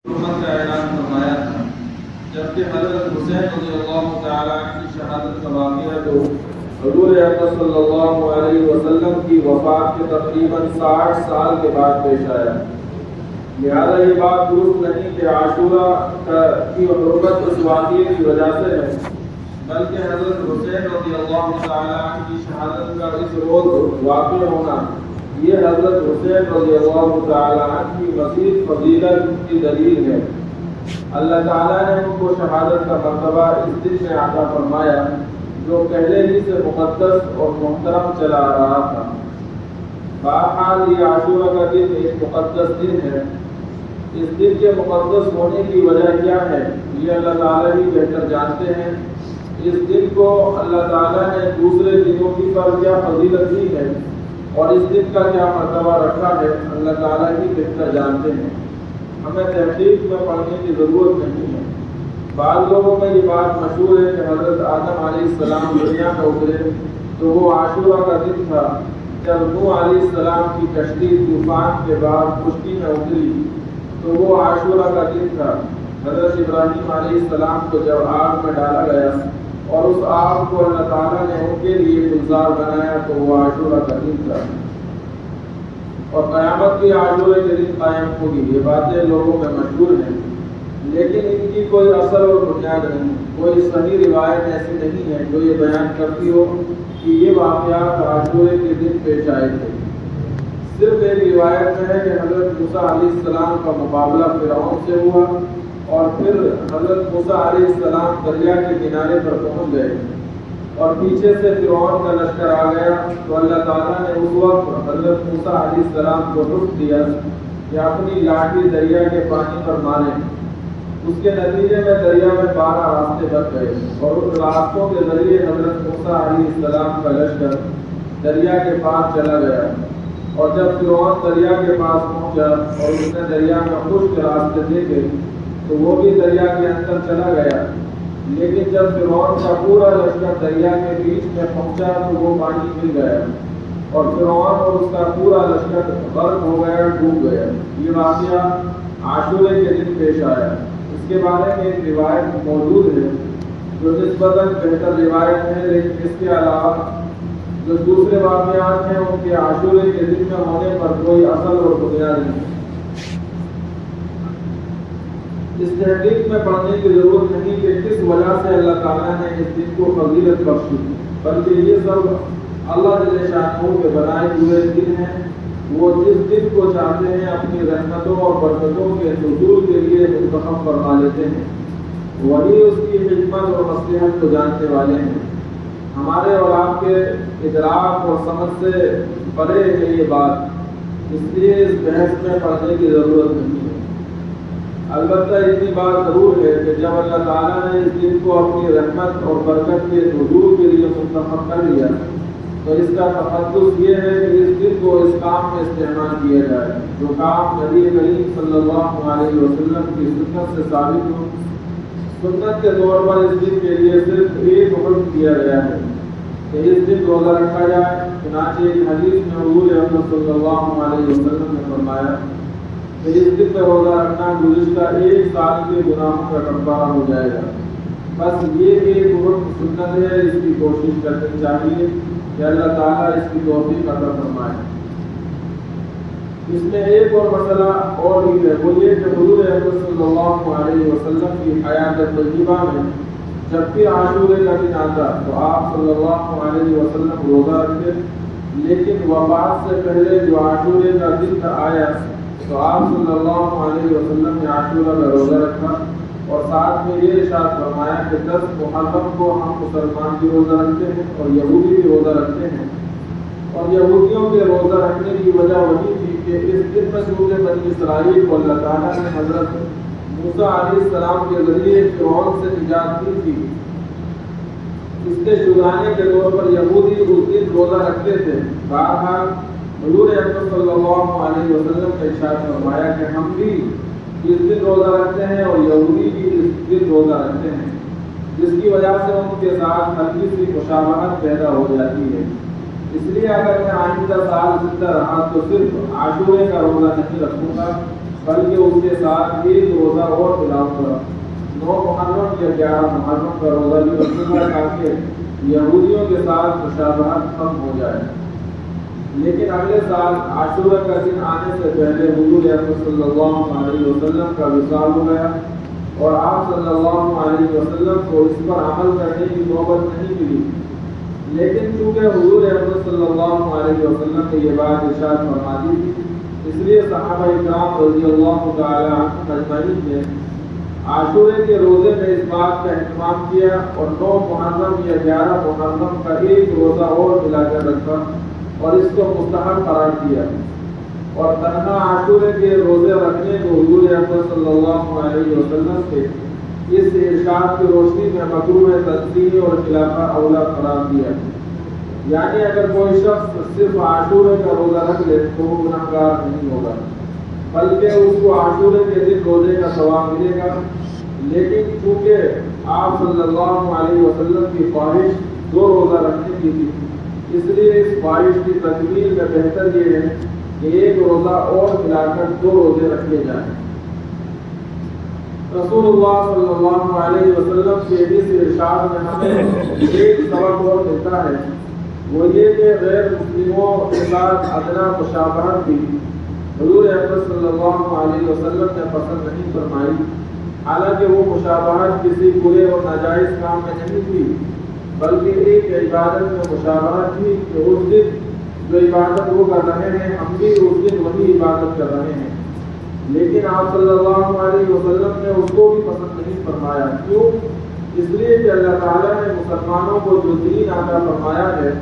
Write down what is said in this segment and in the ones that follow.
حکومت کا اعلان فرمایا تھا، جبکہ حضرت حسین رضی اللہ تعالیٰ کی شہادت کا واقعہ جو حضور اکرم صلی اللہ علیہ وسلم کی وفات کے تقریباً 60 سال کے بعد پیش آیا۔ لہذا یہ بات درست نہیں کہ عاشورہ کی حرمت اس واقعے کی وجہ سے ہے، بلکہ حضرت حسین رضی اللہ تعالیٰ کی شہادت کا اس روز واقع ہونا یہ حضرت حسین رضی اللہ تعالیٰ کی مزید فضیلت کی دلیل ہے۔ اللہ تعالیٰ نے ان کو شہادت کا مرتبہ اس دن میں عطا فرمایا جو پہلے ہی سے مقدس اور محترم چلا آ رہا تھا۔ بہرحال یہ عاشورہ کا دن ایک مقدس دن ہے۔ اس دن کے مقدس ہونے کی وجہ کیا ہے یہ اللہ تعالیٰ ہی بہتر جانتے ہیں۔ اس دن کو اللہ تعالیٰ نے دوسرے دنوں کی پر کیا فضیلت دی ہے اور اس دن کا کیا مرتبہ رکھا ہے اللہ تعالیٰ ہی بہتر جانتے ہیں، ہمیں تحقیق میں پڑھنے کی ضرورت نہیں ہے۔ بعض لوگوں میں یہ بات مشہور ہے کہ حضرت آدم علیہ السلام دنیا میں اترے تو وہ عاشورہ کا دن تھا۔ جب نوح علیہ السلام کی کشتی طوفان کے بعد خشکی میں اتری تو وہ عاشورہ کا دن تھا۔ حضرت ابراہیم علیہ السلام کو جب آگ میں ڈالا گیا اور اس آگ کو اللہ تعالیٰ نے ان کے لیے گلزار بنایا تو وہ عاشورہ کا دن تھا، اور قیامت بھی عاشورہ کے دن قائم ہوگی۔ یہ باتیں لوگوں میں مشہور ہیں لیکن ان کی کوئی اثر اور بنیاد نہیں۔ کوئی صحیح روایت ایسی نہیں ہے جو یہ بیان کرتی ہو کہ یہ واقعات عاشورہ کے دن پیش آئے تھے۔ صرف ایک روایت میں ہے کہ حضرت موسیٰ علیہ السلام کا مقابلہ فرعون سے ہوا اور پھر حضرت موسیٰ علیہ السلام دریا کے کنارے پر پہنچ گئے اور پیچھے سے فرعون کا لشکر آ گیا تو اللہ تعالیٰ نے اس وقت حضرت موسیٰ علیہ السلام کو حکم دیا کہ اپنی لاٹھی دریا کے پانی پر ماریں۔ اس کے نتیجے میں دریا میں 12 راستے بن گئے اور ان راستوں کے ذریعے حضرت موسیٰ علیہ السلام کا لشکر دریا کے پار چلا گیا، اور جب فرعون دریا کے پاس پہنچا اور اس نے دریا میں خشک راستے دیکھے تو وہ بھی دریا کے اندر چلا گیا، لیکن جب فرعون کا پورا لشکر دریا کے بیچ میں پہنچا تو وہ پانی مل گیا اور فرعون اور اس کا پورا لشکر غرق ہو گیا، ڈوب گیا۔ یہ واقعہ عاشورہ کے دن پیش آیا۔ اس کے بارے میں ایک روایت موجود ہے جو نسبتاً بہتر روایت ہے، لیکن اس کے علاوہ جو دوسرے واقعات ہیں ان کے عاشورہ کے دن میں ہونے پر کوئی اصل اور بنیاد نہیں۔ اس تحقیق میں پڑھنے کی ضرورت نہیں کہ کس وجہ سے اللہ تعالیٰ نے اس دن کو فضیلت بخشی، بلکہ یہ سب اللہ جل شانہ کے بنائے ہوئے دن ہیں۔ وہ جس دن کو چاہتے ہیں اپنی رحمتوں اور برکتوں کے حصول کے لیے منتخب فرما لیتے ہیں، وہی اس کی حکمت اور مصلحت کو جانتے والے ہیں۔ ہمارے اور آپ کے ادراک اور سمجھ سے پرے ہے یہ بات، اس لیے اس بحث میں پڑھنے کی ضرورت نہیں ہے۔ البتہ اتنی بات ضرور ہے کہ جب اللہ تعالیٰ نے اس دن کو اپنی رحمت اور برکت کے حصول کے لیے منتخب کر لیا تو اس کا تقدس یہ ہے کہ اس دن کو اس کام میں استعمال کیا جائے جو کام نبی کریم صلی اللہ علیہ وسلم کی سنت سے ثابت ہو۔ سنت کے طور پر اس دن کے لیے صرف ایک حکم کیا گیا ہے کہ اس دن روزہ رکھا جائے۔ چنانچہ ایک حدیث میں حضور اکرم صلی اللہ علیہ وسلم نے فرمایا کہ اس دن میں روزہ رکھنا گزشتہ 1 سال کے گناہوں کا کفارہ ہو جائے گا۔ بس یہ ایک حکم سنت ہے، اس کی کوشش کرنی چاہیے کہ اللہ تعالیٰ اس کی توفیق عطا فرمائے۔ اس میں ایک اور مسئلہ اور بھی ہے، وہ یہ کہ حضور اکرم صلی اللہ علیہ وسلم کی حیات طیبہ میں جب بھی عاشورہ کا دن آتا تو آپ صلی اللہ علیہ وسلم روزہ رکھتے، لیکن وفات سے پہلے جو عاشورہ کا دن آیا تو آپ صلی اللہ علیہ وسلم نے عاشورہ کا روزہ رکھا اور ساتھ میں یہ ارشاد فرمایا کہ 10 محرم کو ہم مسلمان بھی روزہ رکھتے ہیں اور یہودی بھی روزہ رکھتے ہیں، اور یہودیوں کے روزہ رکھنے کی وجہ وہی تھی کہ اس دن میں چونکہ بنی اسرائیل کو اللہ تعالیٰ نے حضرت موسیٰ علیہ السلام کے ذریعے فرعون سے نجات دی تھی، اس کے شکرانے کے طور پر یہودی اس دن روزہ رکھتے تھے۔ بہرحال حضور اکرم صلی اللہ علیہ وسلم نے ارشاد فرمایا کہ ہم بھی اس دن روزہ رکھتے ہیں اور یہودی بھی اس دن روزہ رکھتے ہیں، جس کی وجہ سے ان کے ساتھ ہلکی سی مشابہت پیدا ہو جاتی ہے۔ اس لیے اگر میں آئندہ سال زندہ رہا تو صرف عاشورہ کا روزہ نہیں رکھوں گا بلکہ اس کے ساتھ ایک روزہ اور ملاؤں گا، 9 محرم یا 11 محرم کا روزہ بھی رکھوں گا تاکہ یہودیوں کے ساتھ مشابہت ختم ہو جائے۔ لیکن اگلے سال عاشورہ کا دن آنے سے پہلے حضور اکرم صلی اللہ علیہ وسلم کا وصال ہو گیا اور آپ صلی اللہ علیہ وسلم کو اس پر عمل کرنے کی نوبت نہیں ملی۔ لیکن چونکہ حضور اکرم صلی اللہ علیہ وسلم نے یہ بات ارشاد فرما دی تھی، اس لیے صحابہ کرام رضی اللہ تعالی عنہم اجمعین نے عاشورے کے روزے میں اس بات کا اہتمام کیا اور 9 محرم یا 11 محرم کا ایک روزہ اور ملا کر رکھا اور اس کو مستحب قرار دیا، اور تنہا عاشورے کے روزے رکھنے کو حضور اکرم صلی اللہ علیہ وسلم کے اس ارشاد کی روشنی میں مکروہ تنزیہی اور خلاف اولا قرار دیا۔ یعنی اگر کوئی شخص صرف عاشورے کا روزہ رکھ لے تو وہ گناہگار نہیں ہوگا، بلکہ اس کو عاشورے کے دن روزے کا ثواب ملے گا۔ لیکن چونکہ آپ صلی اللہ علیہ وسلم کی خواہش 2 روزہ رکھنے کی تھی، اس لیے اس خواہش کی تکمیل میں بہتر یہ ہے کہ ایک روزہ اور ملا کر 2 روزے رکھے جائیں۔ رسول اللہ صلی اللہ علیہ وسلم کے اس ارشاد میں ہمیں ایک سبق اور ملتا ہے، وہ یہ کہ غیر مسلموں کے ساتھ ادنا مشابہت بھی حضور اکرم صلی اللہ علیہ وسلم نے پسند نہیں فرمائی، حالانکہ وہ مشابہت کسی برے اور ناجائز کام میں نہیں تھی، بلکہ ایک عبادت میں مشابہت تھی کہ اس دن جو عبادت وہ کر رہے ہیں ہم بھی اس دن وہی عبادت کر رہے ہیں۔ لیکن آپ صلی اللہ علیہ وسلم نے اس کو بھی پسند نہیں فرمایا۔ کیوں؟ اس لیے کہ اللہ تعالیٰ نے مسلمانوں کو جو دین عطا فرمایا ہے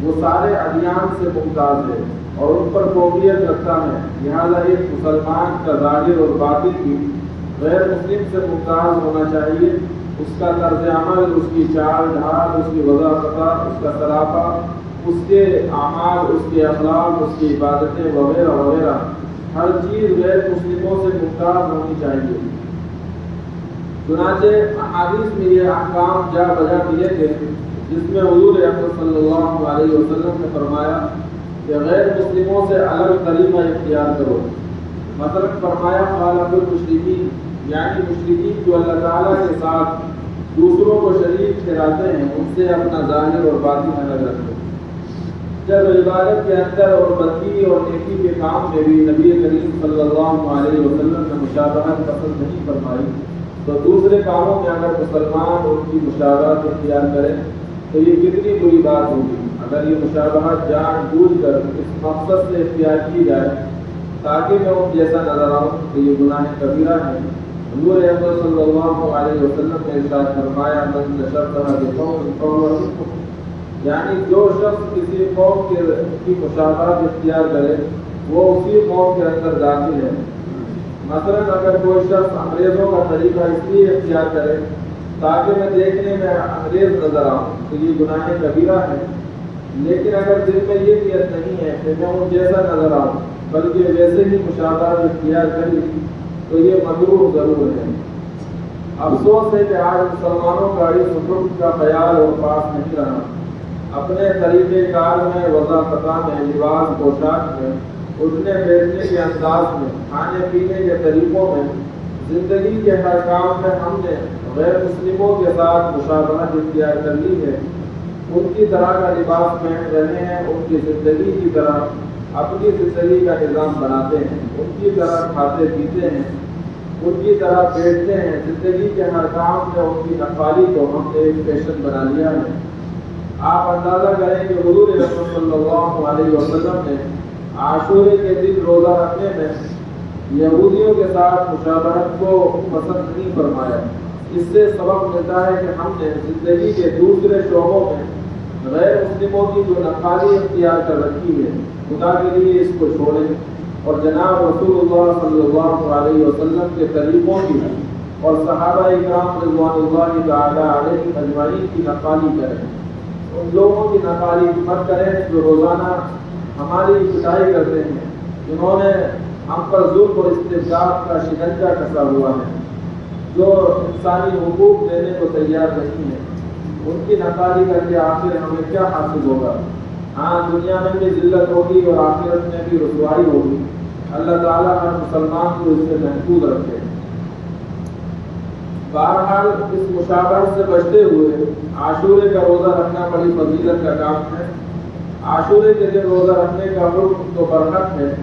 وہ سارے ادیان سے ممتاز ہے اور ان پر فوقیت رکھتا ہے، لہذا ایک مسلمان کا ظاہر اور باطن بھی غیر مسلم سے ممتاز ہونا چاہیے۔ اس کا طرز عمل، اس کی چال ڈھال، اس کی وضاحت، اس کا سراپا، اس کے اعمال، اس کے اخلاق، اس کی عبادتیں وغیرہ وغیرہ، ہر چیز غیر مسلموں سے ممتاز ہونی چاہیے۔ چنانچہ احادیث میں یہ احکام جا بجا دیے تھے جس میں حضور اکرم صلی اللہ علیہ وسلم نے فرمایا کہ غیر مسلموں سے الگ طریقہ اختیار کرو۔ مثلا فرمایا خالف المشرکین، یعنی مشرکین جو اللہ تعالیٰ کے ساتھ دوسروں کو شریک ٹھہراتے ہیں ان سے اپنا ظاہر اور باطن الگ رکھو۔ جب عبادت کے اندر اور بدی اور نیکی کے کام میں بھی نبی کریم صلی اللہ علیہ وسلم نے مشابہت پسند نہیں فرمائی، تو دوسرے کاموں میں اگر مسلمان ان کی مشابہت اختیار کریں تو یہ کتنی بری بات ہوگی۔ اگر یہ مشابہت جان بوجھ کر اس مقصد سے اختیار کی جائے تاکہ میں ان جیسا نظر آؤں تو یہ گناہ کبیرہ ہے۔ حضور اکرم صلی اللہ علیہ وسلم نے ارشاد فرمایا من تشبہ بقوم فهو منهم، یعنی جو شخص کسی قوم کی مشابہت اختیار کرے وہ اسی قوم کے اندر داخل ہے۔ مثلا اگر کوئی شخص انگریزوں کا طریقہ اس لیے اختیار کرے تاکہ میں دیکھنے میں انگریز نظر آؤں تو یہ گناہ کبیرہ ہے، لیکن اگر دل میں یہ نیت نہیں ہے کہ میں ان جیسا نظر آؤں بلکہ ویسے ہی مشابہت اختیار کری تو یہ مکروہ ضرور ہے۔ افسوس ہے کہ آج مسلمانوں کا اس حکم کا خیال اور پاس نہیں رہا۔ اپنے طریقہ کار میں، وضاحت میں، لباس پوشاک میں، اٹھنے بیٹھنے کے انداز میں، کھانے پینے کے طریقوں میں، زندگی کے ہر کام میں ہم نے غیر مسلموں کے ساتھ مشابہت اختیار کر لی ہے۔ ان کی طرح کا لباس پہن رہے ہیں، ان کی زندگی کی طرح اپنی زندگی کا نظام بناتے ہیں، ان کی طرح کھاتے پیتے ہیں، ان کی طرح بیٹھتے ہیں۔ زندگی کے ہر کام میں ان کی نقالی کو ہم نے ایک فیشن بنا لیا ہے۔ آپ اندازہ کریں کہ حضور اکرم صلی اللہ علیہ وسلم نے عاشورے کے دن روزہ رکھنے میں یہودیوں کے ساتھ مشابہت کو پسند نہیں فرمایا۔ اس سے سبق ملتا ہے کہ ہم نے زندگی کے دوسرے شعبوں میں غیر مسلموں کی جو نقالی اختیار کر رکھی ہے خدا کے لیے اس کو چھوڑیں اور جناب رسول اللہ صلی اللہ علیہ وسلم کے طریقوں کی اور صحابہ کرام رضوان اللہ تعالی علیہ اجمعین کی نقالی کریں۔ ان لوگوں کی نقالی مت کریں جو روزانہ ہماری پٹائی کرتے ہیں، جنہوں نے ہم پر ظلم اور استبداد کا شکنجہ کسا ہوا ہے، جو انسانی حقوق دینے کو تیار نہیں ہے۔ ان کی نقالی کر کے آخر ہمیں کیا حاصل ہوگا؟ ہاں، دنیا میں بھی ذلت ہوگی اور آخرت میں بھی رسوائی ہوگی، اللہ تعالیٰ ہر مسلمان کو اس سے محفوظ رکھے۔ بہرحال اس مشابہت سے بچتے ہوئے عاشورے کا روزہ رکھنا بڑی فضیلت کا کام ہے۔ عاشورے کے دن روزہ رکھنے کا حکم تو برحق ہے،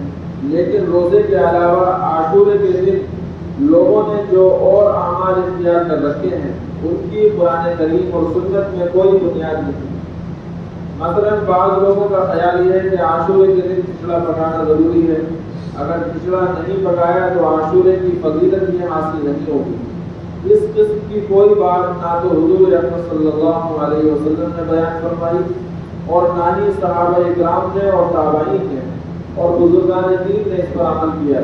لیکن روزے کے علاوہ عاشورے کے دن لوگوں نے جو اور اعمال اختیار کر رکھے ہیں ان کی قرآن کریم اور سنت میں کوئی بنیاد نہیں۔ مثلا بعض لوگوں کا خیال یہ ہے کہ عاشورے کے دن کھچڑا پکانا ضروری ہے، اگر کھچڑا نہیں پکایا تو عاشورے کی فضیلت یہ حاصل نہیں ہوگی۔ اس قسم کی کوئی بات نہ تو حضور اکرم صلی اللہ علیہ وسلم نے بیان فرمائی اور نہ ہی صحابہ کرام نے اور تابعین نے اور بزرگان دین نے اس پر عمل کیا۔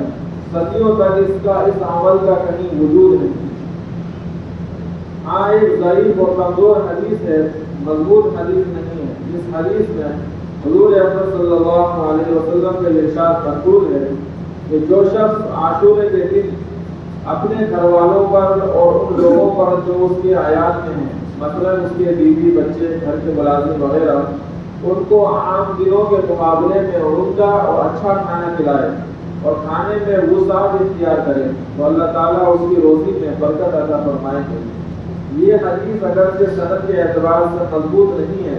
صدیوں تک اس عمل کا کہیں وجود نہیں۔ ہاں ایک ضعیف اور کمزور حدیث ہے، مضبوط حدیث نہیں ہے۔ اس حدیث میں حضور اکرم صلی اللہ علیہ وسلم کا ارشاد مذکور ہے کہ جو شخص عاشورے کے دن اپنے گھر والوں پر اور ان لوگوں پر جو اس کے عیال میں ہیں، مثلا اس کے بیوی بچے گھر کے ملازم وغیرہ، ان کو عام دنوں کے مقابلے میں عمدہ اور اچھا کھانا کھلائے اور کھانے میں وسعت اختیار کرے تو اللہ تعالیٰ اس کی روزی میں برکت عطا فرمائیں گے۔ یہ حدیث اگرچہ سند کے اعتبار سے مضبوط نہیں ہے،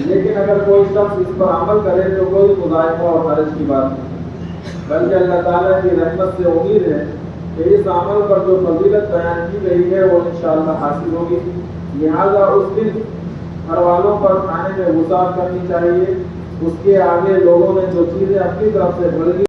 لیکن اگر کوئی شخص اس پر عمل کرے تو کوئی مضائقہ اور حرج کی بات نہیں، بلکہ اللہ تعالیٰ کی رحمت سے امید ہے کہ اس عمل پر جو فضیلت بیان کی گئی ہے وہ انشاءاللہ حاصل ہوگی۔ لہذا اس دن گھر والوں پر کھانے میں وسعت کرنی چاہیے۔ اس کے آگے لوگوں نے جو چیزیں اپنی طرف سے بڑھ